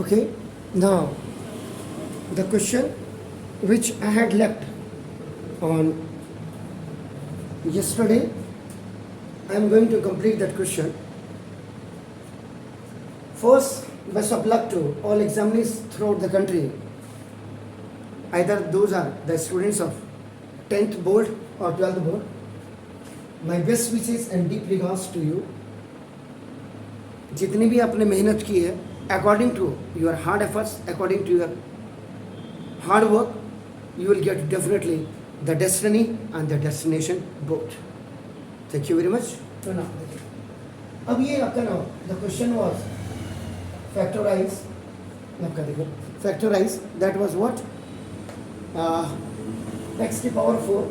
Okay, now the question which I had left on yesterday, I am going to complete that question. First, best of luck to all examinees throughout the country. Either those are the students of 10th board or 12th board. My best wishes and deep regards to you. जितनी भी आपने मेहनत की है, according to your hard efforts, according to your hard work, you will get definitely the destiny and the destination both. Thank you very much. तो now अब ये आपका ना the question was factorize. आपका देखो factorize, that was what x की power 4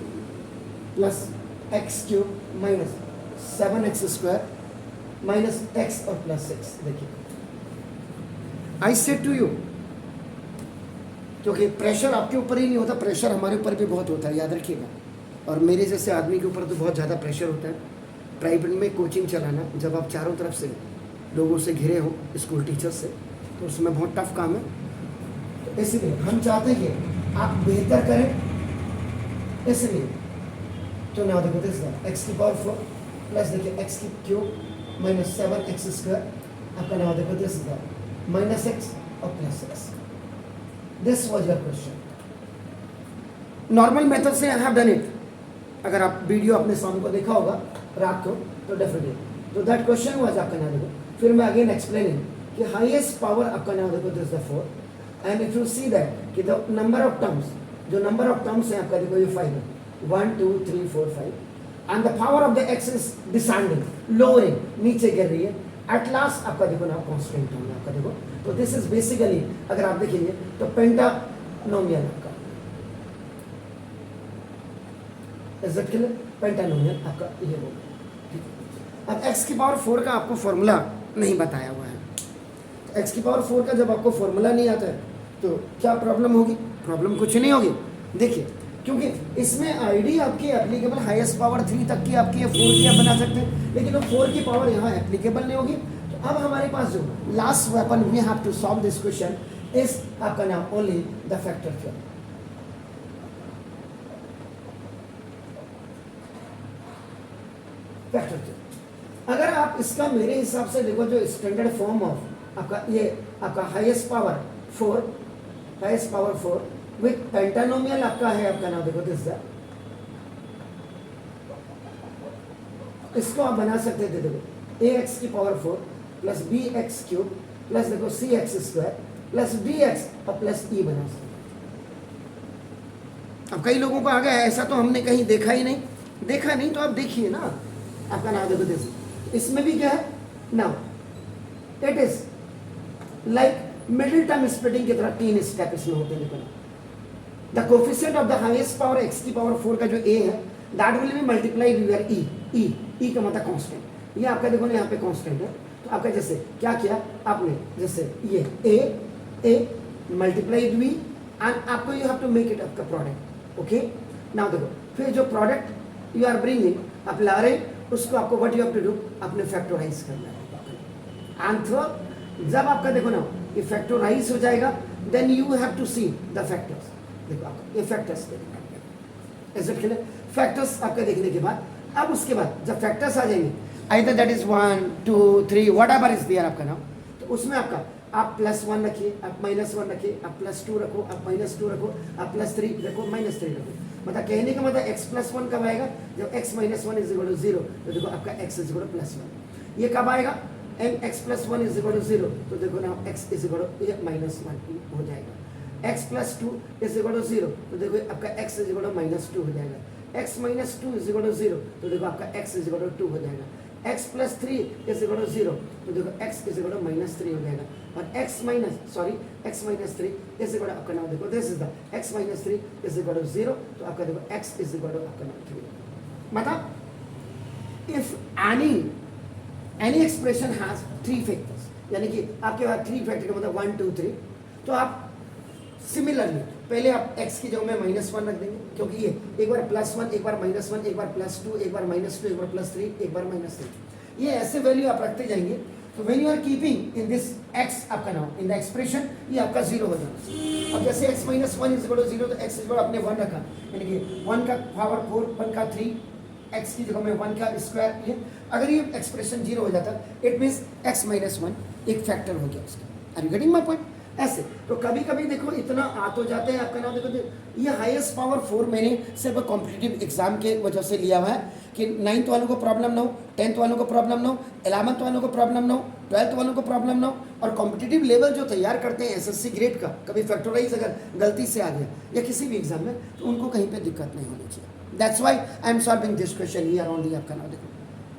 plus x cube minus 7x square minus x और plus 6. देखिए I said to you, क्योंकि प्रेशर आपके ऊपर ही नहीं होता, प्रेशर हमारे ऊपर भी बहुत होता है, याद रखिएगा. और मेरे जैसे आदमी के ऊपर तो बहुत ज़्यादा प्रेशर होता है. प्राइवेट में कोचिंग चलाना, जब आप चारों तरफ से लोगों से घिरे हो, स्कूल टीचर्स से, तो उसमें बहुत टफ काम है. तो इसलिए हम चाहते हैं कि आप बेहतर करें. इसलिए तो ना देखो दिस एक्स की पावर 4 प्लस देखिए एक्स की क्यूब माइनस 7x स्क्वायर. आपका नाम देखो दिस माइनस एक्स और plus x. This was your question. Normal method से आई हैव डन इट. अगर आप वीडियो अपने शाम को देखा होगा रात को, तो डेफिनेटली तो दैट क्वेश्चन वाज आपका नाम देखो. फिर मैं अगेन एक्सप्लेनिंग कि हाईएस्ट पावर आपका नाम देखो this the 4. And if you see that कि द नंबर ऑफ टर्म्स, जो नंबर ऑफ टर्म्स है आपका देखो ये 5 है. 1 2 3 4 5. And the power of the x is descending, lowering, नीचे गिर रही है. एट लास्ट आपका देखो ना कांस्टेंट टर्म आपका देखो. तो दिस इज बेसिकली अगर आप देखेंगे तो पेंटानोमियल आपका इज इट क्लियर. पेंटानोमियल आपका ये होगा. अब x की पावर 4 का आपको फॉर्मूला नहीं बताया हुआ है. तो x की पावर 4 का जब आपको फॉर्मूला नहीं आता है तो क्या प्रॉब्लम होगी? प्रॉब्लम कुछ नहीं होगी. देखिए क्योंकि इसमें आईडी आपकी एप्लीकेबल हाईएस्ट पावर 3 तक की आपकी 4 की आप बना सकते हैं, लेकिन वो 4 की पावर यहाँ एप्लीकेबल नहीं होगी. तो अब हमारे पास जो last weapon we have to solve this question is आपका नाम only the factor theorem. Factor theorem अगर आप इसका मेरे हिसाब से देखो, जो स्टैंडर्ड फॉर्म ऑफ आपका ये आपका हाईएस्ट पावर 4 विथ पेंटानोमियल आपका है आपका नाम देखो दिस. इसको आप बना सकते थे देखो ax की power 4 plus bx cube plus देखो cx स्क्वायर प्लस dx और प्लस e बना सकते. अब कई लोगों को आ गया ऐसा तो हमने कहीं देखा ही नहीं. देखा नहीं तो आप देखिए ना आपका नाम देखो दिस. इसमें भी क्या है now it is like middle term splitting की तरह 3 स्टेप इसमें होते हैं. देखो the coefficient of the highest power x की पावर 4 का जो a है that will be multiplied with e का मतलब कांस्टेंट. ये आपका देखो ना यहाँ पे कांस्टेंट है. तो आपका जैसे क्या किया आपने, जैसे ये a मल्टीप्लाइड v एंड आपको you have to make it आपका प्रोडक्ट. ओके नाउ देखो फिर जो प्रोडक्ट यू आर ब्रिंगिंग आप ला रहे उसको आपको what you have to do अपने फैक्टराइज करना है. एंड थ्रो जब आपका देखो ना ये फैक्टराइज हो जाएगा then you have to see the factors. देखो आपको ये फैक्टर्स देखना. फैक्टर्स आपका देखने के बाद अब उसके बाद जब फैक्टर्स आ जाएंगे either that is 1 2 3 whatever is there आपका नाम, तो उसमें आपका आप +1 रखिए, आप -1 रखिए, आप +2 रखो, आप -2 रखो, आप +3 रखो, -3 रखो. मतलब कहने का मतलब x +1 कब आएगा? जब x - 1 = 0. तो देखो आपका x = +1. ये कब आएगा? and x + 1 = 0. तो देखो ना x -1 हो जाएगा. x + 2 = 0. तो देखो आपका x -2 हो जाएगा. x - 2 = 0. तो देखो आपका x = 2 हो जाएगा. x + 3 = 0. तो देखो x = -3 हो जाएगा. और x - 3 = आपका नाम देखो दिस इज द x - 3 = 0. तो आपका देखो x = आपका नाम 3. मतलब if any expression has 3 factors, यानी कि आपके पास 3 फैक्टर का मतलब 1 2 3, तो आप सिमिलरली पहले आप x की जगह में -1 रख देंगे, क्योंकि ये एक बार +1 एक बार -1 एक बार +2 एक बार -2 एक बार +3 एक बार -3. ये ऐसे वैल्यू आप रखते जाएंगे तो when you are keeping in this x आपका नाउ इन द एक्सप्रेशन, ये आपका 0 हो जाना। अब जैसे x minus 1 is equal to 0, तो x इज इक्वल अपने 1 रखा, यानी कि 1 का पावर 4, 1 का 3, x की जगह में 1 का स्क्वायर, ये अगर ये एक्सप्रेशन 0 हो जाता, इट मीन्स x माइनस 1 एक फैक्टर हो गया उसका। Are you getting my point? ऐसे तो कभी कभी देखो इतना आ तो जाते हैं आपका नाम, देखो ये हाईएस्ट पावर 4 मैंने सिर्फ कॉम्पिटिटिव एग्जाम के वजह से लिया हुआ है कि 9th वालों को प्रॉब्लम ना हो, 10th वालों को प्रॉब्लम ना हो, 11th वालों को प्रॉब्लम ना हो, 12th वालों को प्रॉब्लम ना हो, और कॉम्पिटिटिव लेवल जो तैयार करते हैं एसएससी ग्रेड का, कभी फैक्टराइज अगर गलती से आ गया या किसी भी एग्जाम में, तो उनको कहीं पर दिक्कत नहीं होनी चाहिए। That's why I am solving this question here only. आपका नाम देखो,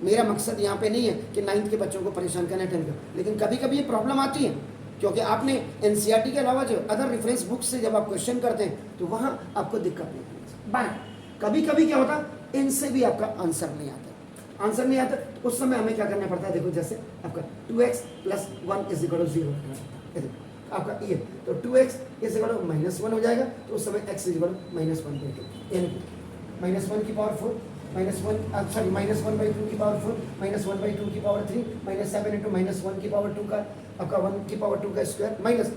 मेरा मकसद यहाँ पे नहीं है कि 9th के बच्चों को परेशान करना, 10th का, लेकिन कभी कभी ये प्रॉब्लम आती है क्योंकि आपने एनसीईआरटी के अलावा जो अदर रेफरेंस बुक से जब आप क्वेश्चन करते हैं तो वहाँ आपको दिक्कत नहीं होती। बट कभी कभी क्या होता, इनसे भी आपका आंसर नहीं आता, आंसर नहीं आता, तो उस समय हमें क्या करना पड़ता है, देखो जैसे आपका 2x plus 1 is equal to 0 आपका ये, तो 2x is equal to minus 1 हो जाएगा, तो उस समय x is equal to minus 1/2, यानी माइनस 1 की पावर 4 माइनस 1 सॉरी माइनस 1/2 की पावर 4 माइनस 1/2 की पावर 3 माइनस 7 इंटू माइनस 1 की पावर 2 का आपका 1 की पावर 2 का स्क्वायर माइनस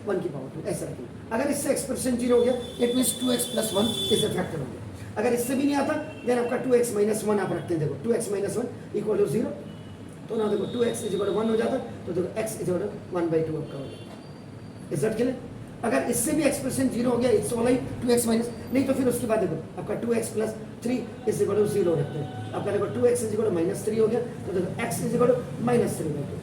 1 की पावर 2, ऐसा रखेंगे। अगर इससे एक्सप्रेशन 0 हो गया, it means 2x plus 1 is a factor हो गया। अगर इससे भी नहीं आता, देन आपका 2x माइनस 1 आप रखते हैं, देखो 2x माइनस 1 इक्वल टू 0, तो ना देखो 2x इज इक्वल टू 1 हो जाता, तो देखो x इज इक्वल टू 1/2 आपका हो जाता। Is that clear? अगर इससे भी एक्सप्रेशन 0 हो गया, इट्स ओनली 2x माइनस, नहीं तो फिर उसके बाद देखो आपका 2x plus 3 is equal to 0 रखते हैं। आपका देखो 2x is equal to minus 3 हो गया, तो देखो x is equal to minus 3/2।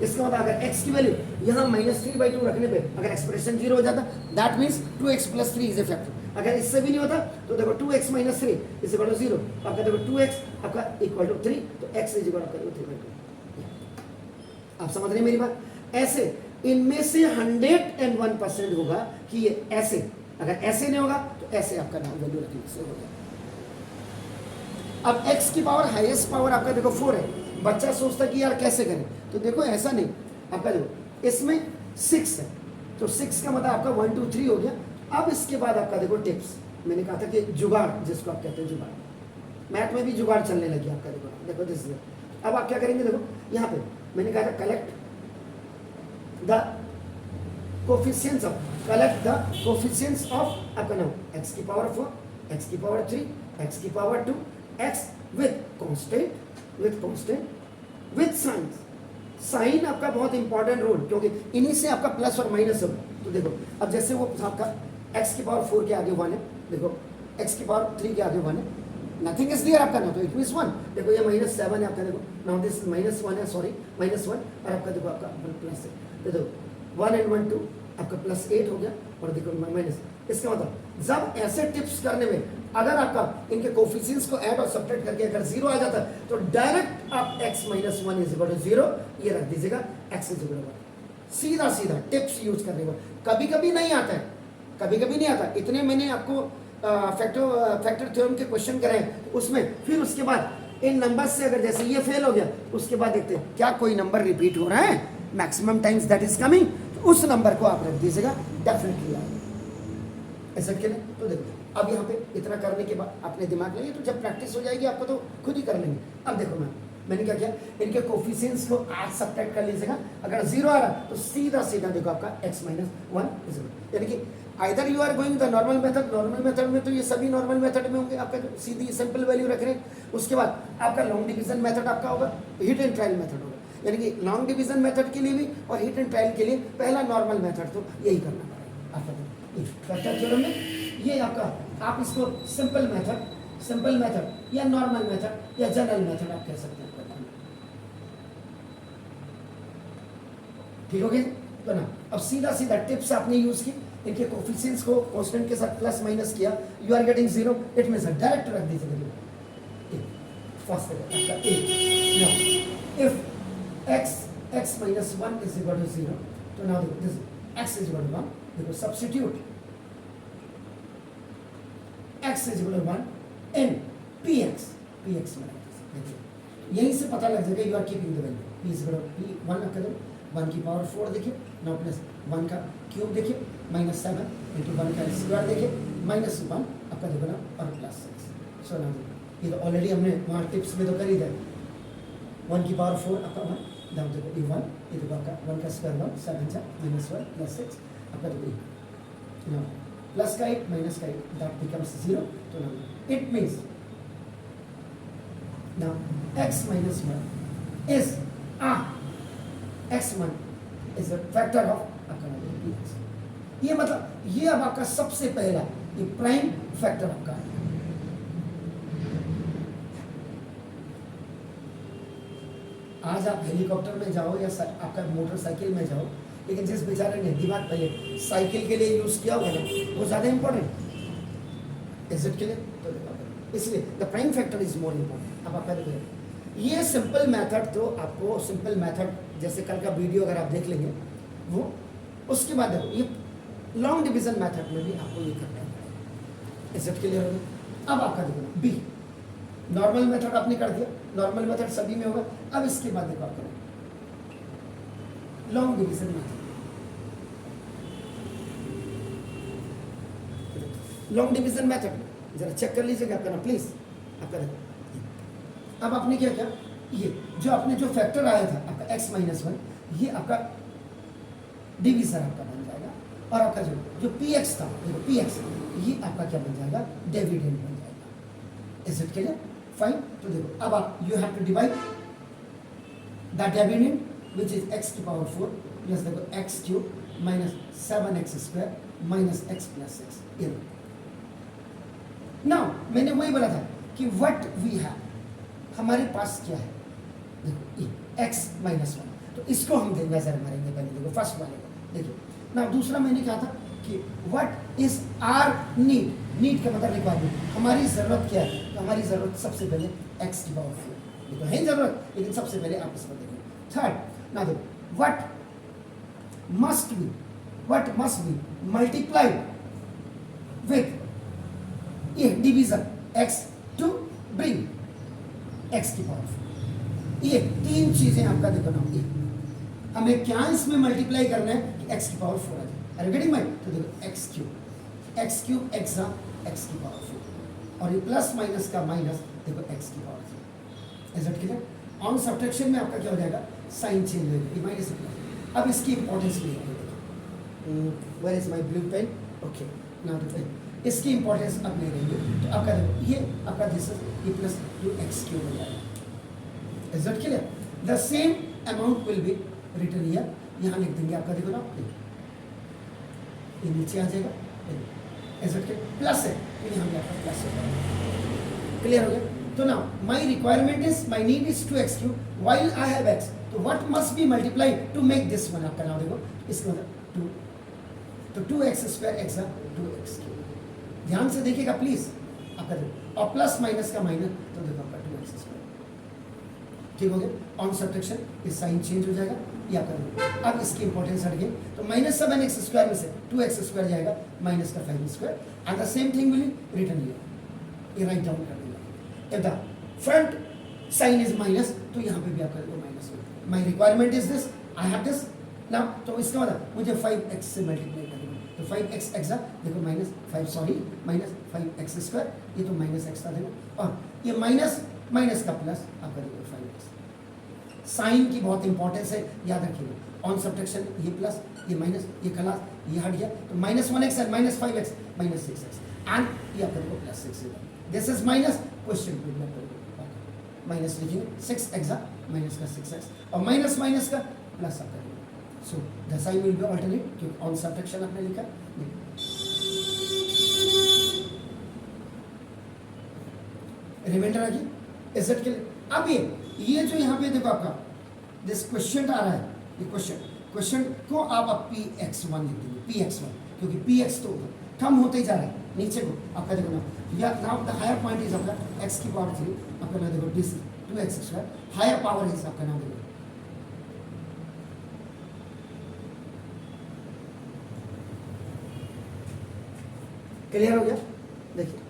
इसका मतलब अगर x की वैल्यू यहाँ माइनस 3/2 रखने पे अगर एक्सप्रेशन 0 हो जाता, that means 2x plus 3 is a factor. अगर इससे भी नहीं होता, तो देखो 2x minus 3 is equal to 0, आपका देखो 2x आपका इक्वल टू 3, तो x इज इक्वल टू 3/2। आप समझ रहे हैं मेरी बात? ऐसे इनमें से 101% होगा कि ये ऐसे, अगर ऐसे नहीं होगा तो ऐसे आपका नाम वैल्यू रखने से हो गया। अब x की पावर हाईएस्ट पावर आपका देखो 4 है, बच्चा सोचता कि यार कैसे करें, तो देखो ऐसा नहीं, आपका देखो इसमें 6 है, तो 6 का मतलब आपका 1 2 3 हो गया। अब इसके बाद आपका देखो टिप्स, मैंने कहा था कि जुगाड़ जिसको आप कहते हैं जुगाड़, मैथ में भी जुगाड़ चलने लगी आपका, देखो दिस। अब आप क्या करेंगे, देखो यहाँ पे मैंने कहा था कलेक्ट the coefficients of आपका नाम x की पावर 4, x की पावर 3, x की power 2, x with constant with signs। Sign आपका बहुत इंपॉर्टेंट रोल, क्योंकि इन्हीं से आपका प्लस और माइनस होगा। तो देखो अब जैसे वो आपका x की पावर 4 के आगे 1 है, देखो x की पावर 3 के आगे 1 है, नथिंग इज देयर आपका ना, तो इट मींस 1। देखो ये माइनस 7 है आपका, देखो नाउ दिस माइनस 1 है, सॉरी माइनस 1, और आपका देखो आपका प्लस है, तो 1 and 1 2 आपका प्लस 8 हो गया, और देखो माइनस। इसका मतलब जब ऐसे टिप्स करने में अगर आपका इनके कोफिशिएंट्स को ऐड और सब्ट्रैक्ट करके अगर 0 आ जाता है, तो डायरेक्ट आप x minus 1 is equal to 0 ये रख दीजिएगा, x इज इक्वल टू 1। सीधा सीधा टिप्स यूज करने को कभी कभी नहीं आता है, कभी कभी नहीं आता। इतने मैंने आपको फैक्टर थ्योरम के क्वेश्चन कराए, तो उसमें फिर उसके बाद इन नंबर्स से अगर जैसे ये फेल हो गया, उसके बाद देखते हैं क्या कोई नंबर रिपीट हो रहा है, maximum times that is coming, तो उस नंबर को आप रख दीजिएगा, डेफिनेटली आएगा। ऐसा क्यों? तो देखो अब यहाँ पे इतना करने के बाद अपने दिमाग लगे, तो जब प्रैक्टिस हो जाएगी आपको तो खुद ही कर लेंगे। अब देखो मैंने क्या किया, इनके कोफिशिएंट्स को आज सब्ट्रैक्ट कर लीजिएगा, अगर 0 आ रहा तो सीधा सीधा देखो आपका x माइनस 1 इज 0, यानी कि either you are going the normal method, normal method में तो ये सभी नॉर्मल मेथड में होंगे, आपका जो सीधी सिंपल वैल्यू रख रहे हैं। उसके बाद आपका लॉन्ग डिवीजन मेथड आपका होगा, हिट एंड ट्रायल मेथड होगा, यानी कि लॉन्ग डिवीजन मेथड के लिए भी और हिट एंड ट्रायल के लिए पहला नॉर्मल मेथड तो यही करना पड़ेगा आपका फैक्टर थ्योरम में। ये आपका आप इसको सिंपल मेथड या नॉर्मल मेथड या जनरल मेथड आप कह सकते हैं, ठीक हो गया? तो ना अब सीधा सीधा टिप्स आपने यूज की, इनके कोफिशिएंट्स को कांस्टेंट के साथ प्लस माइनस किया, you are getting 0, it means direct रख दीजिए फर्स्ट आपका a। Now if x minus 1 is equal to 0, तो now this x is equal to 1, देखो substitute x is equal to 1 in px में यहीं से पता लग जाएगा, you are keeping the value p is equal to p1 आपका दो 1 की पावर 4 देखिए, नाउ प्लस 1 का क्यूब देखिए, माइनस 7 इंटू 1 का स्क्वायर देखिए, माइनस 1 आपका देखो ना, और प्लस 6। सो ना ये तो ऑलरेडी हमने वहाँ टिप्स में तो कर ही दिया, 1 की पावर 4 आपका 1 दाम देखो ये 1, ये देखो आपका 1 का स्क्वायर 1, 7 जा -1 प्लस 6 आपका देखो now प्लस का 8 माइनस का 8 that becomes 0. तो now it means now x minus 1 is x1 is a factor of आपका px. ये मतलब ये अब आपका सबसे पहला ये प्राइम फैक्टर आपका है. आज आप हेलीकॉप्टर में जाओ या आपका मोटरसाइकिल में जाओ, लेकिन जिस बेचारे ने दिमाग पहले साइकिल के लिए यूज किया होगा ना वो ज्यादा इंपॉर्टेंट एसेट के लिए, तो इसलिए the prime factor is more important. अब आपका देखिए ये सिंपल मेथड, तो आपको सिंपल मेथड जैसे कल का वीडियो अगर आप देख लेंगे वो, उसके बाद देखो ये लॉन्ग डिवीजन मेथड में भी आपको ये करना है. एसेट के लिए होगा. अब आपका देखो बी नॉर्मल मेथड आपने कर दिया, नॉर्मल मेथड सभी में होगा. अब इसके बाद देखो आपका long division method. Long division method जरा चेक कर लीजिएगा आपका ना प्लीज. आपका देखो अब आपने क्या किया, ये जो आपने जो फैक्टर आया था आपका x माइनस 1, ये आपका डिवीजन आपका बन जाएगा. और आपका जो px था देखो px, ये आपका क्या बन जाएगा, डिविडेंड बन जाएगा. Is it clear? फाइन. तो देखो अब आप you have to divide the dividend which is x की पावर 4 प्लस देखो x cube minus 7x square minus x plus 6. ये नाउ मैंने वही बोला था कि व्हाट वी हैव, हमारे पास क्या है देखो ये x माइनस 1, तो इसको हम नजर मारेंगे पहले. देखो फर्स्ट वाले को देखिए ना. दूसरा मैंने कहा था कि what is our need. Need का मतलब रिक्वायरमेंट, हमारी जरूरत क्या है. तो हमारी जरूरत सबसे पहले x की पावर 4, ये तो है जरूरत, लेकिन सबसे पहले आप इसको देखो. थर्ड ना देखो what must be multiplied with ये division x to bring x की पावर 4. ये तीन चीजें आपका देखो ना, ये हमें क्या इसमें मल्टीप्लाई करना है कि x की पावर 4 आ जाए. अरे गेटिंग माय. तो देखो x क्यूब एग्जा x की पावर 4 और ये प्लस माइनस का माइनस देखो x की power 4. Is it clear? On subtraction में आपका क्या हो जाएगा, साइन चेंज हो जाएगा, ये माइनस से प्लस. अब इसकी इंपॉर्टेंस भी है. Where is my blue pen? Okay now the pen. इसकी इंपॉर्टेंस अब ले लेंगे. तो आपका देखो ये आपका दिस इज ये प्लस 2x क्यूब हो जाएगा. Is it clear? The same amount will be written here. यहाँ लिख देंगे आपका देखो ना, ये नीचे आ जाएगा. Is it clear? प्लस है तो यहाँ पे आपका प्लस हो जाएगा. क्लियर हो गया? तो now my requirement is my need is 2x cube while I have x. तो what must be multiplied to make this one. आपका नाम देखो इसका मतलब 2, तो 2x square x 2x cube. ध्यान से देखिएगा प्लीज. आपका देखो और प्लस माइनस का माइनस, तो देखो आपका 2x स्क्वायर. ठीक हो गया? ऑन सब्ट्रैक्शन ये साइन चेंज हो जाएगा. ये आपका देखो अब इसकी इंपॉर्टेंस हट गई. तो माइनस 7x स्क्वायर में से 2x स्क्वायर जाएगा माइनस का 5 square and the same thing will return here. ये राइट डाउन कर देगा. If the front sign is minus, तो यहाँ पे भी आपका माइनस होगा. My requirement is this, I have this now. तो इसका मतलब मुझे 5x से मल्टीप्लाई कर देगा. तो 5x एक्सा देखो minus 5 sorry minus 5x square, ये तो माइनस एक्स था देखो, और ये माइनस माइनस का प्लस आपका देखो 5x. साइन की बहुत इंपॉर्टेंस है, याद रखिएगा. ऑन सब्ट्रैक्शन ये प्लस ये माइनस ये क्लास ये हट गया, तो minus 1x and minus 5x minus 6x and ये आपका देखो प्लस 6 है. This is minus question minus लिखेंगे 6x माइनस का 6x और माइनस माइनस का प्लस आपका. So the sign will be alternate क्योंकि ऑन सब्ट्रैक्शन आपने लिखा. रिमाइंडर आ गई इज इट क्लियर? अब ये जो यहाँ पे देखो आपका दिस क्वेश्चन आ रहा है, ये क्वेश्चन को आप px1 लिख देंगे. px1 क्योंकि px तो कम होते ही जा रहा है नीचे को. आपका देखो ना या now the higher point is आपका x की पावर 3 आपका ना देखो दिस 2x square higher power is आपका नाम देखो. क्लियर हो गया? देखिए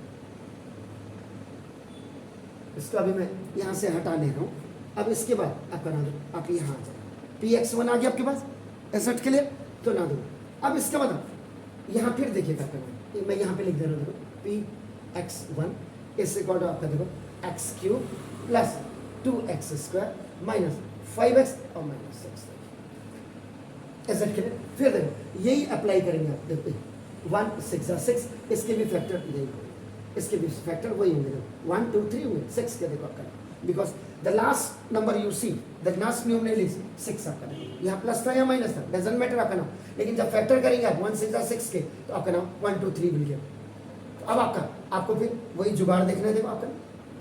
इसको अभी मैं यहाँ से हटा ले रहा हूँ. अब इसके बाद आपका ना दो आप यहाँ आ जाए. px1 आ गया आपके पास. एसेट के लिए तो ना दो. अब इसका मतलब यहाँ फिर देखिएगा आपका मैं यहाँ पे लिख दे रहा हूँ देखो px1 इससे कॉर्ड आपका देखो x cube plus 2x square minus 5x और माइनस 6। ऐसा क्लियर? फिर देखो यही अप्लाई करेंगे आप, देखते 1 6 6, इसके भी फैक्टर यही होंगे, इसके भी फैक्टर वही होंगे, 1 2 3 होंगे, 6 के देखो आपका, because the last number you see, the last numeral is 6 आपका नाम, यहाँ प्लस था या माइनस था डजंट मैटर आपका नाम, लेकिन जब फैक्टर करेंगे आप 1 6 6 के तो आपका नाम 1 2 3 मिल गया। तो अब आपको फिर वही जुगाड़ देखने देखो आपका,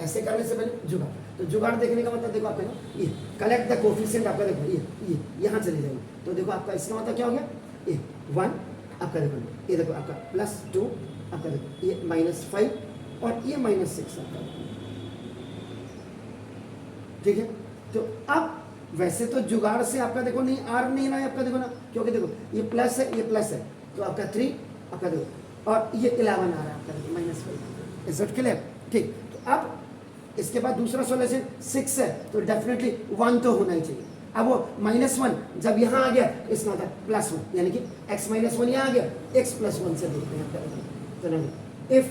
ऐसे करने से पहले जुगाड़, तो जुगाड़ देखने का मतलब देखो आपका ना ये कलेक्ट द कोफिशिएंट आपका, देखो ये यहाँ चले जाएंगे, तो देखो आपका इसका मतलब क्या हो गया, ये 1 आपका देखो, ये देखो आपका +2 आपका देखो, ये -5 और ये -6 आपका, ठीक है। तो अब वैसे तो जुगाड़ से आपका देखो नहीं आर नहीं ना आपका देखो ना, क्योंकि देखो ये प्लस है ये प्लस है, तो आपका 3 आपका देखो, और ये 11 आ रहा है आपका देखो -5, इज इट क्लियर? ठीक, तो अब इसके बाद दूसरा सॉल्यूशन 6 है, तो डेफिनेटली 1 तो होना ही चाहिए। अब वो -1 जब यहाँ आ गया इसका मतलब +1, यानी कि x -1 यहाँ आ गया, x +1 से देखते हैं तो ना, इफ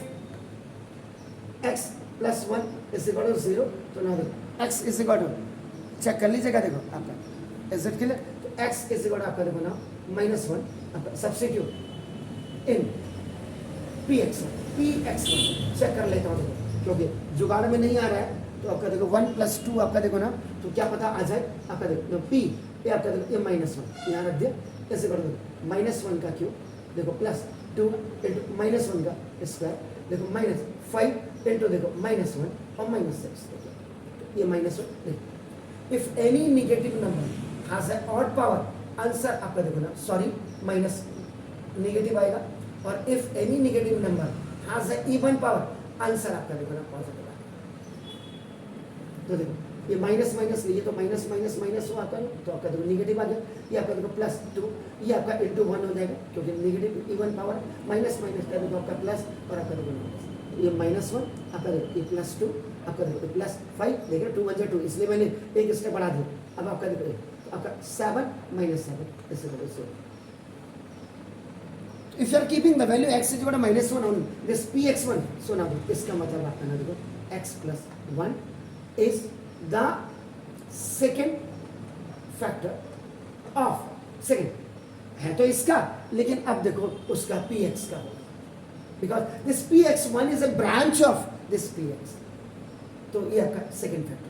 x +1 = 0, तो ना देखो x = चेक कर लीजिएगा, देखो आपका इज इट क्लियर? तो x = आपका देखो ना -1 आपका सब्स्टिट्यूट इन px1 चेक कर लेता हूँ देखो, क्योंकि जुगाड़ में नहीं आ रहा है, तो आपका देखो 1 + 2 आपका देखो ना, तो क्या पता आ जाए आपका देखो p, ये आपका देखो ये -1 यहाँ रख दिया, ऐसे कर दो -1 का क्यूब देखो +2 × -1 का स्क्वायर देखो -5 × देखो -1 और -6 देखो, ये -1 देखो, if any negative number has a odd power, answer आपका देखो ना सॉरी माइनस नेगेटिव आएगा, और if any negative number has a even power, answer आपका देखो ना पॉजिटिव आएगा। तो देखो ये माइनस माइनस, ये तो माइनस माइनस माइनस हुआ आपका, तो आपका देखो नेगेटिव आ गया, ये आपका देखो +2, ये आपका × 1 हो जाएगा, क्योंकि negative even power, minus minus का देखो आपका प्लस, और आपका देखो माइनस, ये -1 आपका देखो ये +2 आपका देखो +5, देखिए 2 × 2, इसलिए मैंने एक स्टेप बढ़ा दिया। अब आपका देखो तो आपका 7 - 7 ऐसे करो इससे। If you are keeping the value x = -1 on this px1, so now इसका मतलब आपका ना देखो x + 1 is the second factor of second है तो इसका, लेकिन अब देखो उसका px का होगा, because this px1 is a branch of this px, तो ये आपका सेकेंड फैक्टर।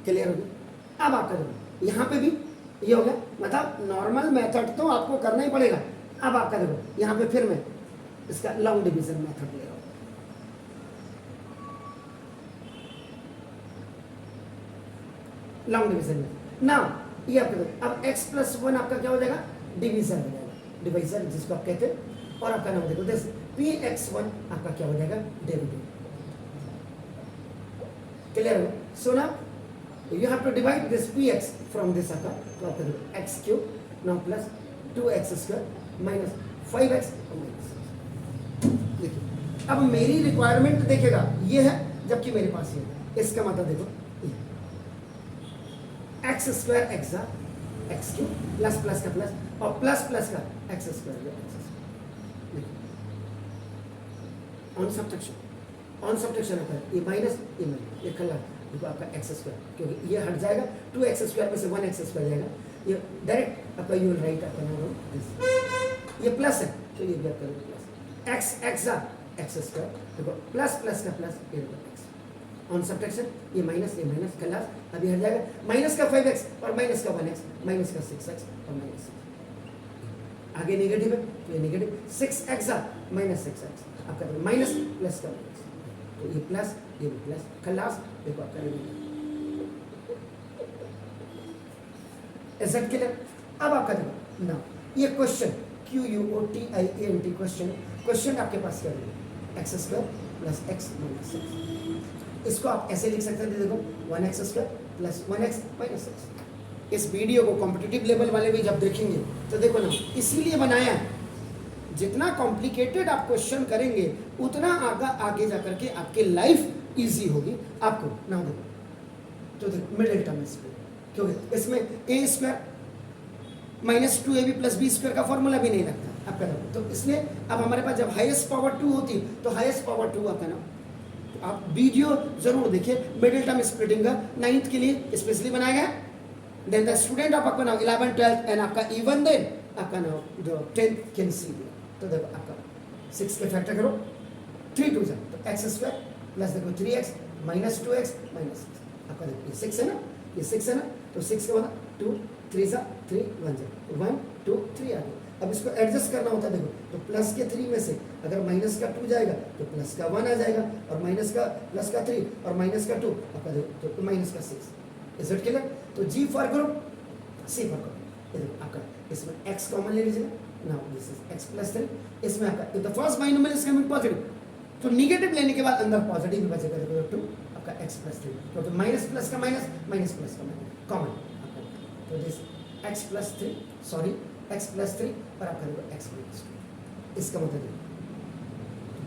क्लियर हो गया? अब आपका देखो यहाँ पे भी ये हो गया, मतलब नॉर्मल मेथड तो आपको करना ही पड़ेगा। अब आपका देखो यहाँ पे फिर मैं इसका लॉन्ग डिवीजन मेथड ले रहा हूँ। लॉन्ग डिवीजन में ना ये आपका देखो, अब x + 1 आपका क्या हो जाएगा, डिवीजन हो जाएगा, डिवीजन जिसको आप कहते हैं, और आपका नाम देखो दिस px1 आपका क्या हो जाएगा, डेरिवेटिव। क्लियर हो? So now you have to divide this px from this आपका, तो आपका देखो x³ now plus 2x² minus 5x देखिए अब मेरी रिक्वायरमेंट देखेगा ये है, जबकि मेरे पास ये है, इसका मतलब देखो x² एक्सा x³ प्लस प्लस का प्लस और प्लस प्लस का x² ऑन सब्ट्रैक्शन होता है, ये माइनस ये खला देखो आपका x², क्योंकि ये हट जाएगा, 2x² में से 1x² जाएगा, ये डायरेक्ट आपका यू विल राइट आपका नाम ये प्लस है, तो ये भी आपका प्लस x एक्सा x² देखो प्लस प्लस का प्लस ये x ऑन सब्ट्रैक्शन, ये माइनस खलास, अभी हट जाएगा, माइनस का 5x और माइनस का 1x, माइनस का 6x और माइनस 6 आगे नेगेटिव है, तो ये नेगेटिव 6x माइनस 6x आपका देखो माइनस प्लस का माइनस, तो ये प्लस ये भी प्लस खलास देखो आपका एसेट क्लियर। अब आपका देखो ना ये क्वेश्चन QUOTIANT क्वेश्चन आपके पास क्या है, x² प्लस x माइनस 6, इसको आप ऐसे लिख सकते थे देखो 1x² प्लस 1x माइनस 6। इस वीडियो को कॉम्पिटिटिव लेवल वाले भी जब देखेंगे तो देखो ना इसीलिए बनाया है, जितना कॉम्प्लिकेटेड आप क्वेश्चन करेंगे उतना आगे जा करके आपकी लाइफ इजी होगी आपको ना देखो। तो देखो मिडिल टर्म इसमें, क्योंकि इसमें a² minus 2ab plus b² का फॉर्मूला भी नहीं लगता आपका, तो इसलिए अब हमारे पास जब हाईएस्ट पावर 2 होती तो हाईएस्ट पावर 2 आपका ना, तो आप वीडियो जरूर देखिए, मिडिल टर्म स्प्लिटिंग का 9th के लिए स्पेशली बनाया गया। देन द स्टूडेंट ऑफ आपका नाउ 11 12 एंड आपका इवन देन आपका नाउ जो 10th कैन सी। तो देखो आपका 6 के फैक्टर करो, 3 2 तो एक्स स्क्वायर प्लस देखो 3x माइनस 2x माइनस 6 आपका देखो ये 6 है ना, ये 6 है ना, तो 6 के बाद 2 3 सा 3 1 1 2 3 आ गया। अब इसको एडजस्ट करना होता है देखो, तो प्लस के 3 में से अगर माइनस का 2 जाएगा तो प्लस का 1 आ जाएगा, और माइनस का प्लस का 3 और माइनस का 2 आपका देखो तो माइनस का 6। Is it clear? तो G for group, C for group. देखो आपका इसमें x कॉमन ले लीजिए, now this is x plus 3, इसमें आपका the first binomial is coming positive, तो निगेटिव लेने के बाद अंदर पॉजिटिव भी बचेगा, देखो 2 आपका x प्लस 3, तो माइनस प्लस का माइनस माइनस प्लस का माइनस कॉमन आपका, तो this x plus 3 sorry x plus 3 और आपका देखो x माइनस 2। इसका मतलब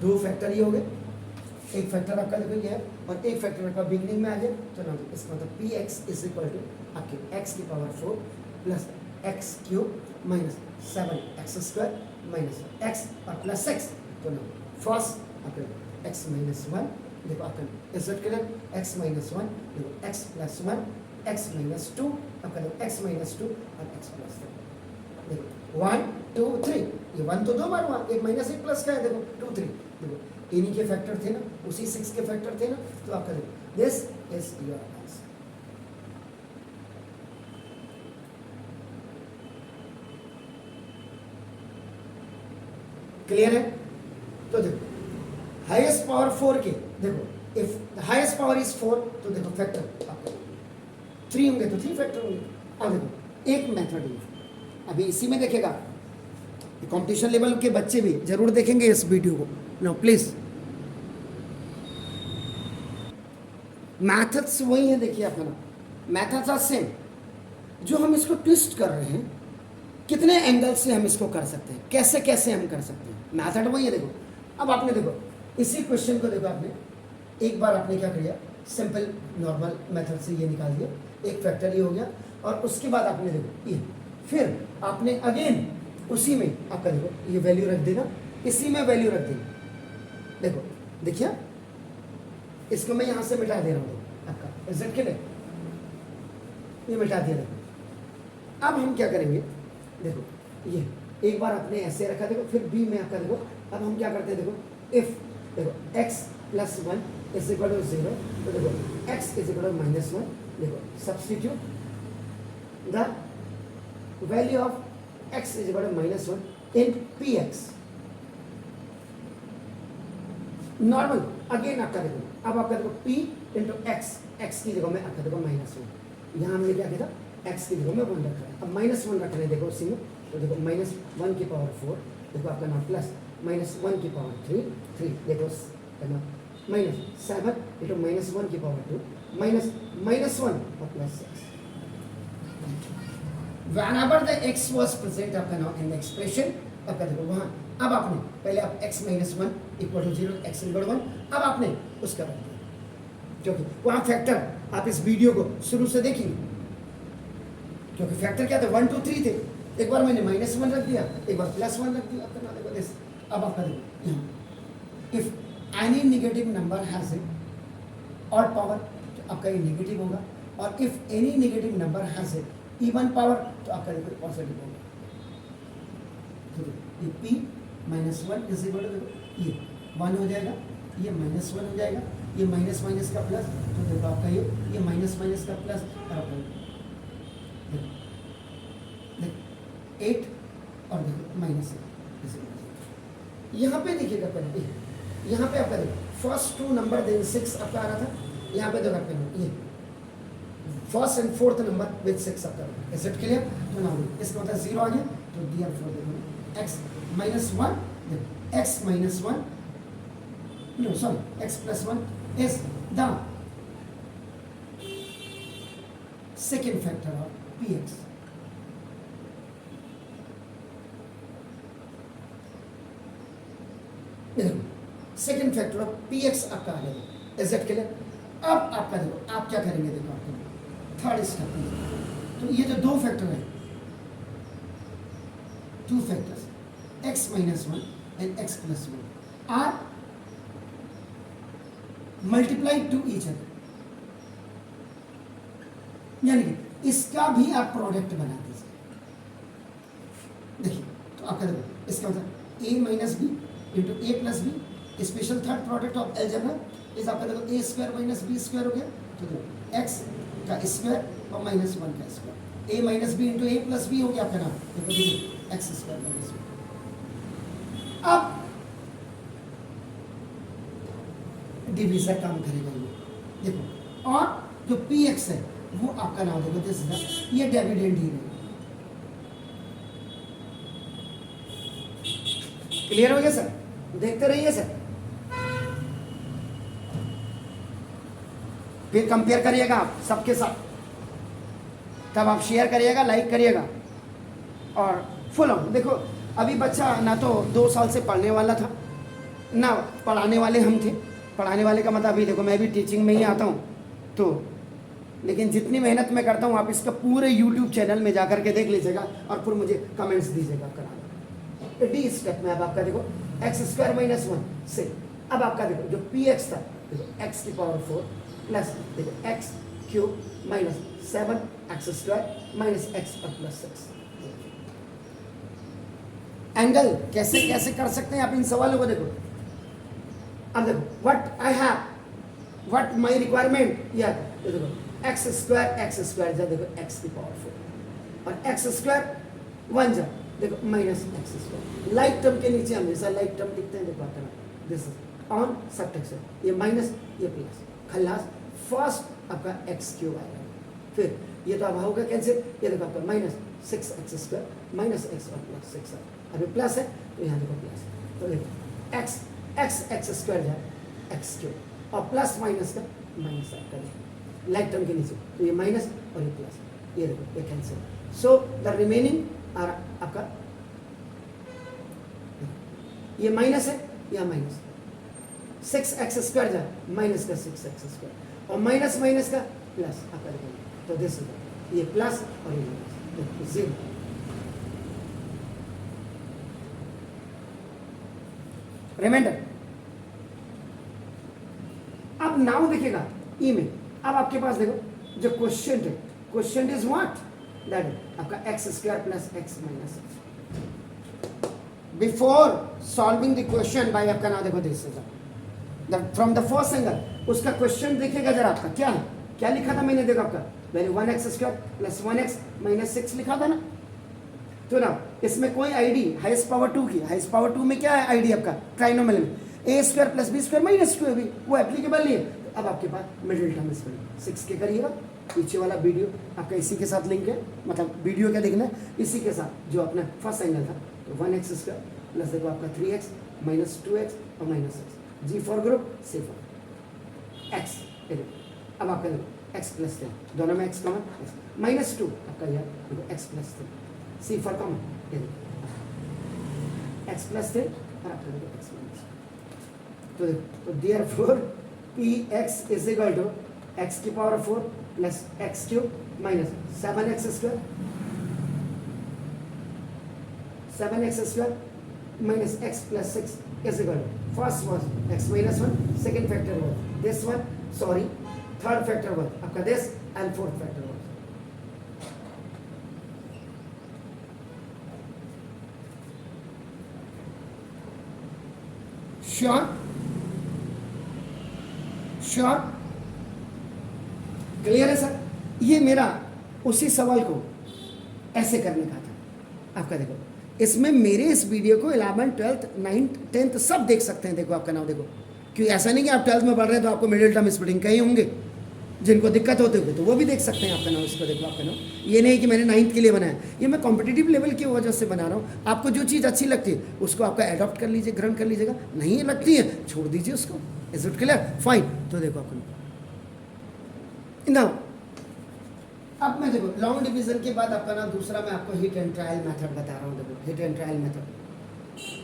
2 फैक्टर ये हो गए, एक फैक्टर आपका देखो ये है और एक फैक्टर आपका बिगनिंग में आ गया, तो ना इसका मतलब px इज इक्वल टू आपके x की power 4 plus x cube minus 7x square minus x और प्लस 6, तो ना फर्स्ट आपका x माइनस 1 देखो आपका is it clear, x minus 1 देखो x प्लस 1 x माइनस 2 आपका देखो x माइनस 2 और x प्लस 3, देखो 1 2 3, ये 1 तो 2 बार हुआ, एक माइनस एक प्लस का है, देखो 2 3, देखो इन्हीं के फैक्टर थे ना, उसी 6 के फैक्टर थे ना, तो आपका देखो this is your answer. Clear है? तो देखो हाईएस्ट पावर 4 के, देखो if the highest power is 4 तो देखो फैक्टर आपका 3 होंगे तो 3 फैक्टर होंगे। अब देखो एक मेथड है, अभी इसी में देखेगा, कंपटीशन लेवल के बच्चे भी जरूर देखेंगे इस वीडियो को। नो प्लीज, मैथड्स वही है, देखिए अपना मैथड्स आर सेम, जो हम इसको ट्विस्ट कर रहे हैं कितने एंगल से हम इसको कर सकते हैं, कैसे कैसे हम कर सकते हैं, मैथड वही है। देखो अब आपने देखो इसी क्वेश्चन को देखो, आपने एक बार आपने क्या किया, सिंपल नॉर्मल मेथड से ये निकाल दिया, एक फैक्टर ये हो गया, और उसके बाद आपने देखो ये, फिर आपने अगेन उसी में आपका देखो ये वैल्यू रख देना, इसी में वैल्यू रख देना, देखो देखिए इसको मैं यहाँ से मिटा दे रहा हूँ आपका z के लिए, ये मिटा दिया। देखो अब हम क्या करेंगे, देखो ये एक बार आपने ऐसे रखा, देखो फिर b में आपका देखो, अब हम क्या करते हैं, देखो इफ देखो x plus 1 is equal to 0, तो देखो x is equal to minus 1, देखो substitute the value of x is equal to minus 1 in px normal, again आपका देखो, अब आपका देखो p इंटू x की जगह में आपका देखो माइनस 1, यहाँ हमने क्या किया था, x की जगह में 1 रखा है, अब माइनस 1 रख रहे हैं देखो उसी में, तो देखो माइनस 1 की पावर 4, देखो आपका नाम प्लस माइनस 1 की पावर 3 देखो ना माइनस 7 इंटू माइनस 1 की पावर 2 माइनस 1 और plus 6। Whenever the x was present आपका नाम इन द एक्सप्रेशन, आपका देखो वहाँ, अब आपने पहले आप x minus 1 equal to 0 x equal to 1, अब आपने उसका रख दिया, क्योंकि वहाँ फैक्टर आप इस वीडियो को शुरू से देखेंगे, क्योंकि फैक्टर क्या थे 1 2 3 थे, एक बार मैंने माइनस 1 रख दिया, एक बार प्लस 1 रख दिया, आपका देखो दिस। अब आपका देखो यहाँ if any negative number has a odd power, तो आपका ये नेगेटिव होगा, और if any negative number has a even power, तो आपका देखो पॉजिटिव होगा। तो ये p minus 1 is equal to ये 1 हो जाएगा, ये माइनस 1 हो जाएगा, ये माइनस माइनस का प्लस, तो देखो आपका ये माइनस माइनस का प्लस, और आपका देखो 8 और देखो माइनस 1, यहाँ पे देखिएगा पहले, यहाँ पे आपका देखो फर्स्ट 2 नंबर देन 6 आपका आ रहा था, यहाँ पे देखो आपका ये first and fourth number with 6 आपका इज इट क्लियर? तो ना इसका मतलब 0 आ गया, तो दियर फोर देखो x minus 1 x minus 1 no sorry x plus 1 is the second factor of px. Second factor of px आपका आ गया, इज इट क्लियर? अब आपका देखो आप क्या करेंगे, देखो आपका थर्ड स्टेप, तो ये जो दो फैक्टर है, 2 factors x minus 1 and x plus 1 are multiply two each other, यानी कि इसका भी आप प्रोडक्ट बना दीजिए। देखिए तो आपका देखो इसका मतलब a minus B into A plus B, special third product of algebra is आपका देखो A square minus B square हो गया, तो देखो एक्स का स्क्वायर और माइनस 1 का square, A minus B into A plus B हो गया आपका नाम, देखो एक्स स्क्वायर माइनस बी। अब डिवीजन काम करेगा ये देखो, और जो पी एक्स है वो आपका नाम देखो दिस इज ये डिविडेंड ही रहेगा। क्लियर हो गया सर? देखते रहिए सर, फिर कंपेयर करिएगा आप सबके साथ, तब आप शेयर करिएगा, लाइक करिएगा और फुल ऑन। देखो अभी बच्चा ना तो 2 साल से पढ़ने वाला था ना पढ़ाने वाले हम थे। पढ़ाने वाले का मतलब अभी देखो मैं भी टीचिंग में ही आता हूँ, तो लेकिन जितनी मेहनत मैं करता हूँ आप इसका पूरे YouTube चैनल में जाकर के देख लीजिएगा और फिर मुझे कमेंट्स दीजिएगा कराना। डी स्टेप में अब आपका देखो एक्स स्क्वायर माइनस 1 से अब आपका देखो जो पी एक्स था देखो एक्स की पावर 4 प्लस देखो x cube minus 7 x square minus x और प्लस 6। एंगल कैसे कैसे कर सकते हैं आप इन सवालों को देखो। अब देखो what I have what my requirement, या देखो एक्स स्क्वायर जा देखो एक्स की पावर 4 और एक्स स्क्वायर 1 जा देखो minus x square. Like term के नीचे हमेशा लाइक टर्म लिखते हैं, देखो आपका दिस इज ऑन सबट्रैक्शन, ये माइनस ये प्लस, खल्लास फर्स्ट आपका एक्स क्यूब आएगा, फिर ये तो अब होगा कैंसिल, ये देखो आपका minus 6 x square minus x और प्लस 6 है, अभी प्लस है तो यहाँ देखो प्लस, तो देखो एक्स एक्स एक्स स्क्वायर जाए एक्स क्यूब और प्लस माइनस का माइनस आपका देखो लाइक टर्म के नीचे, तो ये माइनस और ये प्लस, ये देखो ये cancel. So the remaining are आपका ये माइनस है या माइनस 6 एक्स स्क्वायर जाए माइनस का 6 एक्स स्क्वायर और माइनस माइनस का प्लस आपका देखो, तो दिस ये प्लस और ये माइनस जीरो। रिमाइंडर अब नाउ देखिएगा ई में, अब आपके पास देखो जो क्वेश्चन है, question is what that is आपका x square plus x minus x. Before solving the question by आपका नाम देखो this from the first angle, उसका क्वेश्चन देखिएगा जरा आपका क्या है, क्या लिखा था मैंने देखो आपका value 1x square plus 1x minus 6 लिखा था ना। तो ना इसमें कोई आईडी हाईएस्ट पावर 2 की, हाईएस्ट पावर 2 में क्या है आईडी आपका ट्राइनोमियल में a square plus b square minus 2 है, भी वो एप्लीकेबल नहीं है। तो अब आपके पास मिडिल टर्म इस 6 के करिएगा, पीछे वाला वीडियो आपका इसी के साथ लिंक है, मतलब वीडियो क्या देखना है इसी के साथ जो अपना फर्स्ट एंगल था, तो 1x स्क्वायर प्लस देखो आपका 3x माइनस 2x और minus 6, G for group C for x. अब आपका देखो x प्लस 10 दोनों में x कॉमन माइनस 2 आपका यह देखो x plus 10 C for common, ये देखो x प्लस 10 और आपका देखो x माइनस, तो देखो तो therefore p x is equal to x की power 4 plus x cube minus 7x square, 7x square minus x plus 6 is equal to first was x minus 1, second factor was this one, sorry third factor was आपका this and fourth factor was. Sure sure clear है sir? ये मेरा उसी सवाल को ऐसे करने का था। आपका देखो इसमें मेरे इस वीडियो को 11th 12th 9th 10th सब देख सकते हैं। देखो आपका नाम देखो, क्योंकि ऐसा नहीं कि आप 12th में पढ़ रहे हैं तो आपको मिडिल टर्म स्प्लिटिंग कहीं होंगे जिनको दिक्कत होते होगी, तो वो भी देख सकते हैं आपका नाम। इसको देखो आपका नाम, ये नहीं कि मैंने 9th के लिए बनाया, ये मैं कॉम्पिटिटिव लेवल की वजह से बना रहा हूँ। आपको जो चीज़ अच्छी लगती है उसको आपका एडॉप्ट कर लीजिए, ग्रहण कर लीजिएगा, नहीं लगती है छोड़ दीजिए उसको। Is it clear? फाइन। तो देखो आपको नाउ अब मैं देखो लॉन्ग डिवीजन के बाद आपका ना दूसरा मैं आपको हिट एंड ट्रायल मेथड बता रहा हूँ। देखो hit and trial method,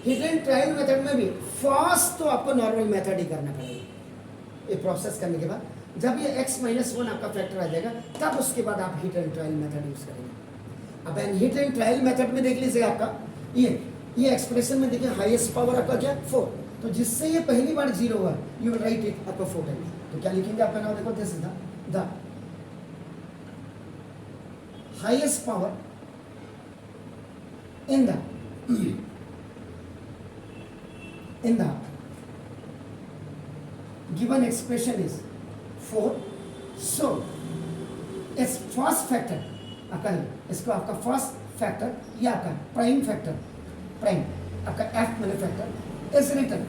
hit and trial method में भी फर्स्ट तो आपको नॉर्मल मेथड ही करना पड़ेगा। ये प्रोसेस करने के बाद जब ये x माइनस 1 आपका फैक्टर आ जाएगा तब उसके बाद आप hit and trial method use करेंगे। अब हिट एंड ट्रायल मेथड में देख लीजिए आपका ये एक्सप्रेशन में देखिए हाईएस्ट पावर आपका क्या 4, तो जिससे ये पहली बार 0 हुआ, यू विल राइट इट आपका 4 टाइम्स। तो क्या लिखेंगे आपका नाम, देखो this is the highest power in the given expression is 4, so its first factor आपका, इसको आपका फर्स्ट फैक्टर या आपका प्राइम फैक्टर, प्राइम आपका f मैंने फैक्टर इज रिटन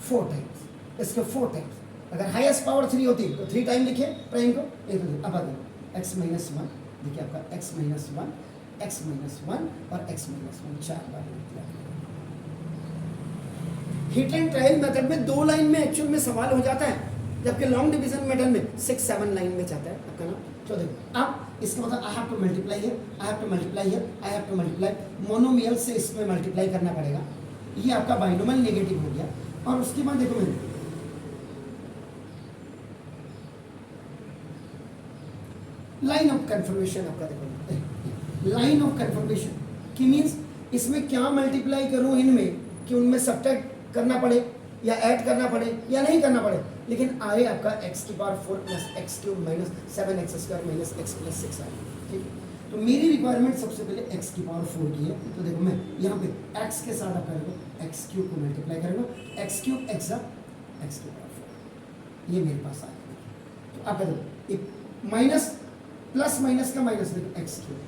4 टाइम्स, इसके 4 टाइम्स। अगर हाईएस्ट पावर 3 होती तो 3 टाइम लिखिए प्राइम को, ये तो अब आ गया x माइनस 1, देखिए आपका x माइनस 1, x माइनस 1 और x माइनस 1 4 बार निकला। हिट एंड ट्रायल मेथड में 2 लाइन में एक्चुअल में सवाल हो जाता है, जबकि लॉन्ग डिवीजन मेथड में 6-7 लाइन में जाता है आपका नाम। तो देखो अब इसका मतलब I have to multiply here, I have to multiply here, I have to multiply, monomial से इसमें मल्टीप्लाई करना पड़ेगा, ये आपका बाइनोमियल नेगेटिव हो गया। और उसके बाद देखो मैंने लाइन ऑफ कन्फर्मेशन आपका देखो, लाइन ऑफ कन्फर्मेशन की मीन्स इसमें क्या मल्टीप्लाई करूं इनमें कि उनमें सब्ट्रैक्ट करना पड़े या ऐड करना पड़े या नहीं करना पड़े, लेकिन आए आपका x की power 4 plus x cube minus 7x square minus x plus 6 आए। ठीक है, तो मेरी रिक्वायरमेंट सबसे पहले x की पावर 4 की है। तो देखो मैं यहाँ पे x के साथ आप करेंगे x क्यूब को मल्टीप्लाई करेंगे, x क्यूब x की पावर 4, ये मेरे पास आएगा। तो आप देखो माइनस प्लस माइनस का माइनस, देखो एक्स क्यूब,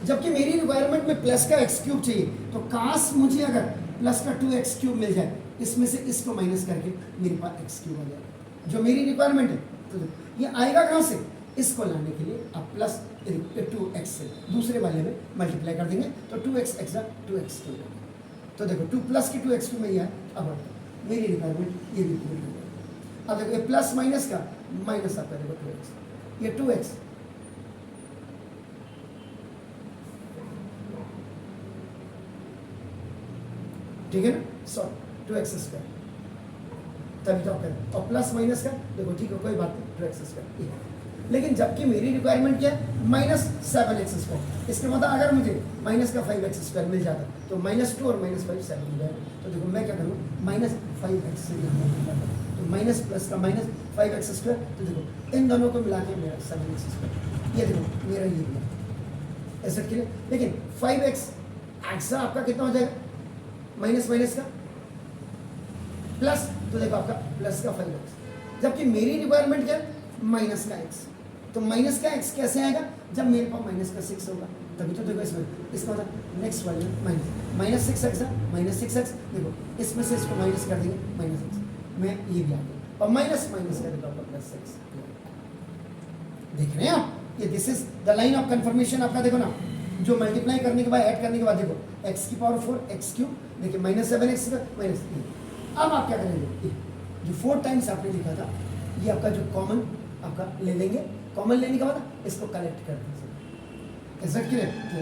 जबकि मेरी रिक्वायरमेंट में प्लस का एक्स क्यूब चाहिए। तो काश मुझे अगर प्लस का 2x क्यूब मिल जाए, इसमें से इसको माइनस करके मेरे पास एक्स क्यूब आ जाए, जो मेरी रिक्वायरमेंट है। तो ये आएगा कहाँ से, इसको लाने के लिए आप प्लस 2x से दूसरे वाले में मल्टीप्लाई कर देंगे, तो 2x एक्स्ट्रा 2x क्यूब। तो देखो 2 प्लस की 2x क्यूब में यह है। अब मेरी रिक्वायरमेंट ये भी पूरी हो गई। अब देखो ये प्लस माइनस का माइनस आपका देखो 2x, ये 2x, ठीक है ना, सॉरी 2x स्क्वायर, तभी तो आप करें। और प्लस माइनस का देखो, ठीक है कोई बात नहीं, 2x स्क्वायर। लेकिन जबकि मेरी रिक्वायरमेंट क्या है, माइनस 7x स्क्वायर। इसके मतलब अगर मुझे माइनस का 5x स्क्वायर मिल जाता तो -2 और -5 7 हो जाएगा। तो देखो मैं क्या करूँ, -5x से तो माइनस प्लस का -5x स्क्वायर। तो देखो इन दोनों को मिला के मेरा 7x स्क्वायर, ये देखो मेरा ये भी ऐसा क्लियर। लेकिन 5x एक्स्ट्रा आपका कितना हो जाएगा, माइनस माइनस का प्लस, तो देखो आपका प्लस का 5x, जबकि मेरी रिक्वायरमेंट क्या है, माइनस का x। तो माइनस का x कैसे आएगा, जब मेरे पास माइनस का 6 होगा, तभी तो देखो इसमें, इसका मतलब नेक्स्ट वाले माइनस 6x है, माइनस 6x, देखो इसमें से इसको माइनस कर देंगे -6 में, ये भी आ गया। और माइनस माइनस का देखो आपका +6, देख रहे हैं आप, ये this is the line of confirmation आपका। देखो ना, जो मल्टीप्लाई करने के बाद ऐड करने के बाद देखो x की पावर 4 एक्स क्यूब, देखिए -7x माइनस। अब आप क्या करेंगे, जो 4 टाइम्स आपने लिखा था, ये आपका जो कॉमन आपका ले लेंगे, कॉमन लेने के बाद इसको कलेक्ट कर दीजिए, ऐसा क्लियर। तो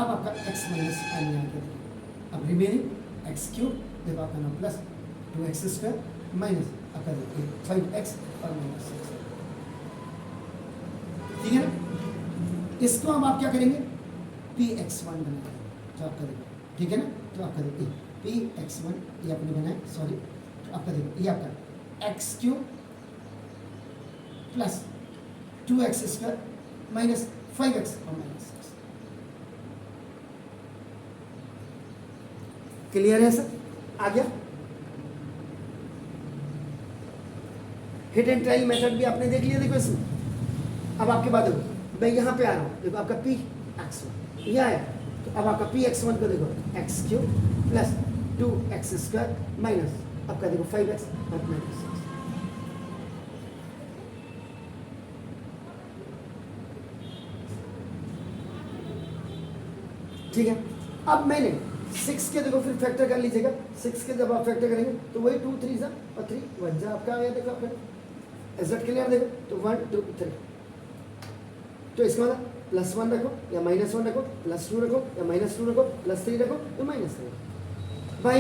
अब आपका x माइनस आने आके अब रिमेनिंग एक्स क्यूब, देखो आपका नाम प्लस 2x स्क्वायर माइनस आपका 5x और -6, ठीक है ना। इसको अब आप क्या करेंगे, Px1 बनाएंगे, तो आपका देखो ठीक है ना। तो आपका देखो Px1 ये आपने बनाया, सॉरी, तो आपका देखो ये आपका x cube plus 2x square minus 5x और -6, क्लियर है सर, आ गया। हिट एंड ट्रायल मेथड भी आपने देख लिया। देखो इसमें अब आपके बाद देखो मैं यहाँ पे आ रहा हूँ, देखो आपका Px1 यह है, तो अब आपका Px1 को देखो x cube plus 2x square minus आपका देखो 5x और -6, ठीक है। अब मैंने 6 के देखो फिर फैक्टर कर लीजिएगा, 6 के जब आप फैक्टर करेंगे तो वही 2 3 जा और 3 1 जा आपका आ गया। देखो आपने एजेट क्लियर, देखो तो 1 2 3, तो इसका मतलब +1 रखो या -1 रखो, +2 रखो या -2 रखो, +3 रखो या -3 रखो। भाई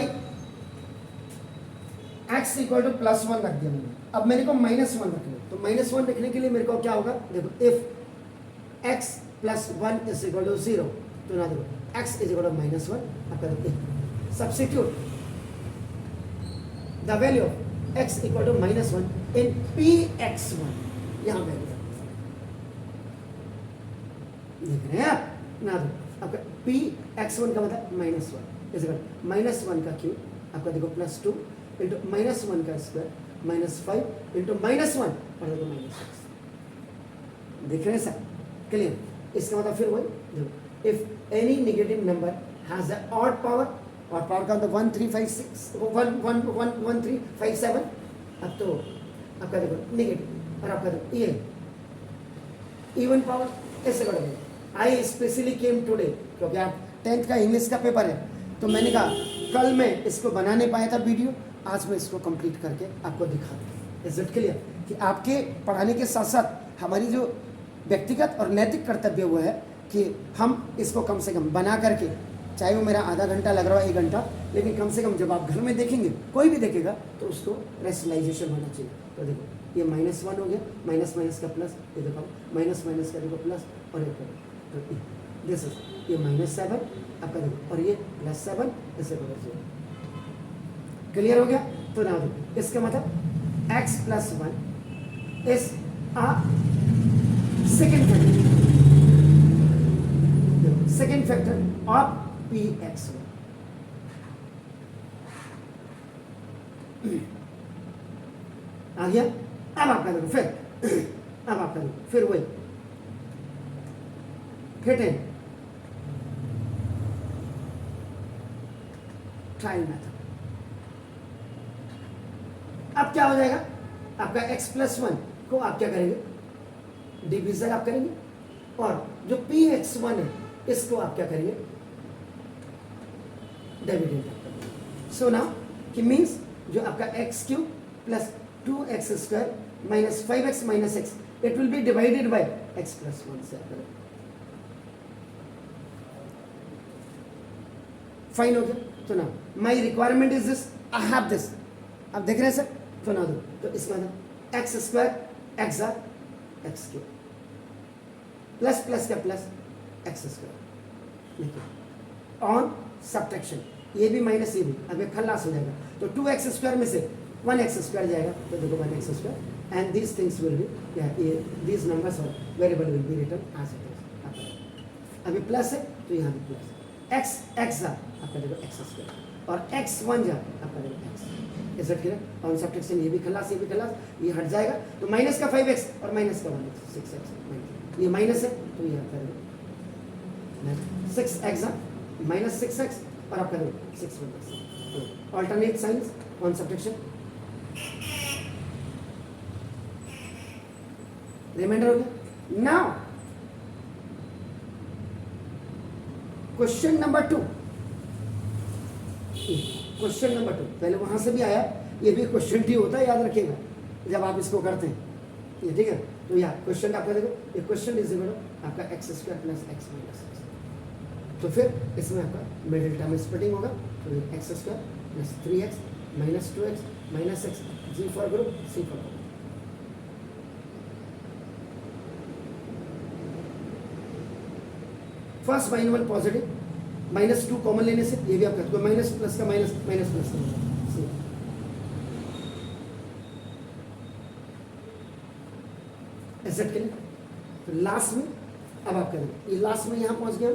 x = +1 रख दिया मैंने, अब मेरे को -1 रखना, तो -1 रखने के लिए मेरे को क्या होगा, देखो इफ x + 1 = 0, तो ना देखो x = -1 आपका देखो substitute the value of x equal to -1 in px1, यहां वैल्यू देख रहे हैं आप ना, दो आपका px1 का मतलब -1 इज इक्वल -1 का क्यूब आपका देखो +2 इंटू -1 का स्क्वायर -5 इंटू -1 और देखो -6, देख रहे हैं सर, क्लियर। इसका मतलब फिर वही देखो, if any negative number has a odd power, और पावर का मतलब 1 3 5 6 1 1 1 1 3 5 7, अब तो आपका देखो नेगेटिव, और आपका देखो ये इवन पावर ऐसे बढ़ गई। आई स्पेशली केम टुडे, क्योंकि आप 10th का इंग्लिश का पेपर है, तो मैंने कहा कल मैं इसको बना नहीं पाया था वीडियो, आज मैं इसको कंप्लीट करके आपको दिखा दूँ। इज इट क्लियर कि आपके पढ़ाने के साथ साथ हमारी जो व्यक्तिगत और नैतिक कर्तव्य वो है कि हम इसको कम से कम बना करके, चाहे वो मेरा आधा घंटा लग रहा है 1 घंटा, लेकिन कम से कम जब आप घर में देखेंगे, कोई भी देखेगा, तो उसको रेशनलाइजेशन होना चाहिए। तो देखो ये -1 हो गया, माइनस माइनस का प्लस, ये देखो माइनस माइनस का देखो प्लस, और एक तो दिस इज ये -7 आपका देखो, और ये +7 ऐसे करो। क्लियर हो गया। तो ना देखो इसका मतलब x + 1 is a second factor of px1। आ गया। अब आपका देखो फिर वही फिर ट्रायल मेथड। अब क्या हो जाएगा, आपका x + 1 को आप क्या करेंगे, डिविजन आप करेंगे, और जो px1 है इसको आप क्या करेंगे, डिविडेंड आप करेंगे। सो नाउ कि मीन्स जो आपका x³ + 2x² - 5x - x, it will be divided by x + 1 से आप फाइन हो गया। तो ना my requirement is this, I have this. आप देख रहे हैं सर, तो ना दो, तो इसका मतलब x² x x³ plus plus का प्लस x², देखिए ऑन सब्ट्रैक्शन, ये भी माइनस ये भी, अब ये खल्लास हो जाएगा, तो 2x² में से 1x² जाएगा, तो देखो 1x², and these things will be, these numbers और variable will be written as it is. अभी प्लस है तो यहाँ भी प्लस, x आपका देखो x², और x1 जा आपका देखो x, ऐसा क्लियर। ऑन सब्ट्रैक्शन ये भी खल्लास, ये भी खल्लास, ये हट जाएगा, तो माइनस का 5x और माइनस का 1x 6x, ये माइनस है तो ये आपका देखो 6x -6x, और आपका देखो 6 alternate signs on subtraction. Remainder हो गया। नाउ क्वेश्चन नंबर 2, पहले वहां से भी आया, ये भी क्वेश्चन टी होता है, याद रखिएगा जब आप इसको करते हैं, ये ठीक है। तो यहाँ क्वेश्चन आपका देखो, ये क्वेश्चन इज आपका x² + x - x, तो फिर इसमें आपका मिडिल टर्म स्प्लिटिंग होगा, तो x² + 3x - 2x - x, G for group, C for group. First -1 positive, -2 common लेने से ये भी आपका, तो माइनस प्लस का माइनस माइनस प्लस का, एसेट के लिए। तो लास्ट में अब आप करें, ये लास्ट में यहाँ पहुँच गया,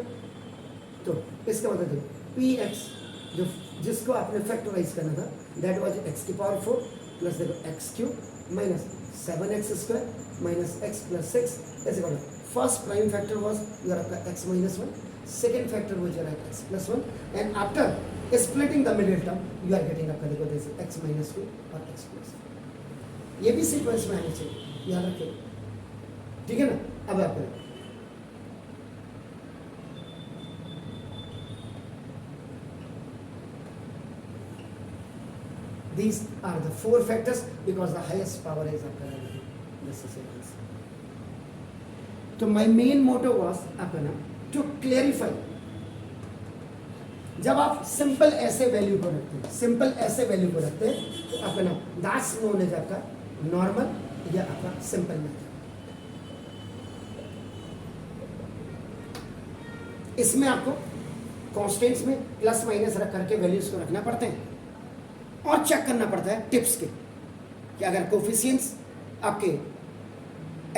तो इसका मतलब देखो px जो जिसको आपने फैक्टराइज करना था, दैट वाज x⁴ प्लस देखो x³ - 7x² - x + 6, ऐसे करो। First prime factor was your आपका x - 1, second factor was your x + 1, and after splitting the middle term you are getting आपका देखो दिस x - 2 और x + 1। ये भी सीक्वेंस में आने चाहिए, याद रखिए, ठीक है ना। अब आप करें, these are the 4 factors because the highest power is आपका this is it. तो my main motto was आपका ना to clarify, जब आप सिंपल ऐसे वैल्यू को रखते हैं, तो आपका ना that's known as आपका नॉर्मल या आपका सिंपल मेथड। इसमें आपको कॉन्स्टेंट्स में प्लस माइनस रख करके वैल्यूज को रखना पड़ते हैं और चेक करना पड़ता है टिप्स के कि अगर कोफिशिएंट्स आपके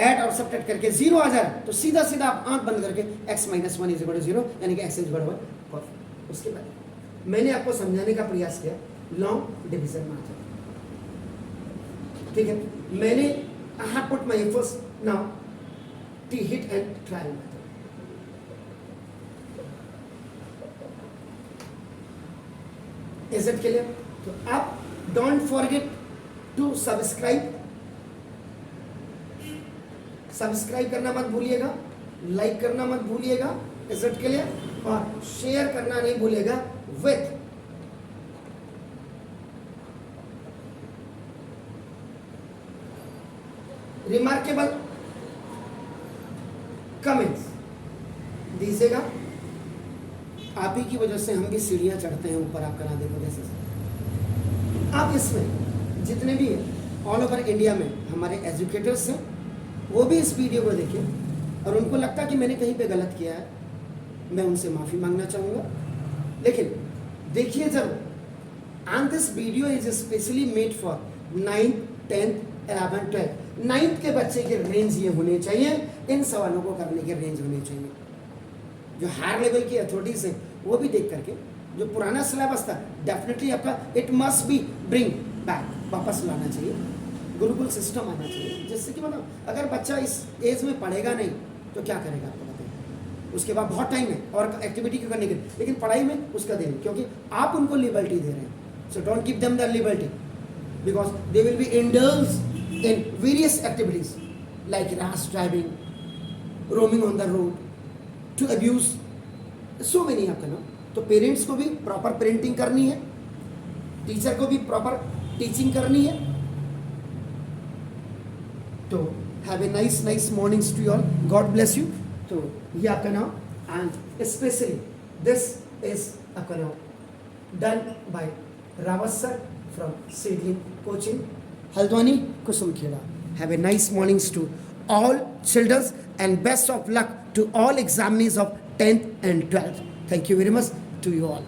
ऐड और सब्ट्रैक्ट करके 0 आ जाए तो सीधा सीधा आप आंख बंद करके x minus 1 is equal to 0 यानी कि x इज इक्वल टू 1। उसके बाद मैंने आपको समझाने का प्रयास किया लॉन्ग डिवीजन में आ जाए, ठीक है। मैंने I have put my efforts now T hit and trial method. Is it clear? तो आप डोंट फॉरगेट टू सब्सक्राइब करना मत भूलिएगा, लाइक करना मत भूलिएगा, इज इट क्लियर? और शेयर करना नहीं भूलिएगा विथ रिमार्केबल कमेंट्स दीजिएगा। आप ही की वजह से हम भी सीढ़ियां चढ़ते हैं ऊपर, आप करा देखो जैसे आप इसमें जितने भी ऑल ओवर इंडिया में हमारे एजुकेटर्स हैं वो भी इस वीडियो को देखें और उनको लगता कि मैंने कहीं पे गलत किया है, मैं उनसे माफ़ी मांगना चाहूँगा। लेकिन देखिए जरूर, and this video is specially made for 9th, 10th, 11th, 12th 9th के बच्चे के रेंज ये होने चाहिए, इन सवालों को करने के रेंज होने चाहिए। जो हायर लेवल की अथॉरिटीज हैं वो भी देख करके जो पुराना सिलेबस था डेफिनेटली आपका it must be bring back, वापस लाना चाहिए, गुरुकुल सिस्टम आना चाहिए, जिससे कि मतलब अगर बच्चा इस एज में पढ़ेगा नहीं तो क्या करेगा आपको बताइए। उसके बाद बहुत टाइम है और एक्टिविटी क्यों करने के लिए, लेकिन पढ़ाई में उसका दें, क्योंकि आप उनको लिबर्टी दे रहे हैं। So don't give them the liberty because they will be indulge in various activities like rash driving, roaming on the road, to abuse, so many आपका ना। तो पेरेंट्स को भी प्रॉपर पेरेंटिंग करनी है, टीचर को भी प्रॉपर टीचिंग करनी है। तो have a nice mornings to you all, God bless you. तो ये आपका नाम एंड स्पेशली दिस इज आपका नाम done by Rawat sir from seedling coaching Haldwani Kusumkhera. Have a nice mornings to all children and best of luck to all examinees of 10th and 12th. Thank you very much to you all.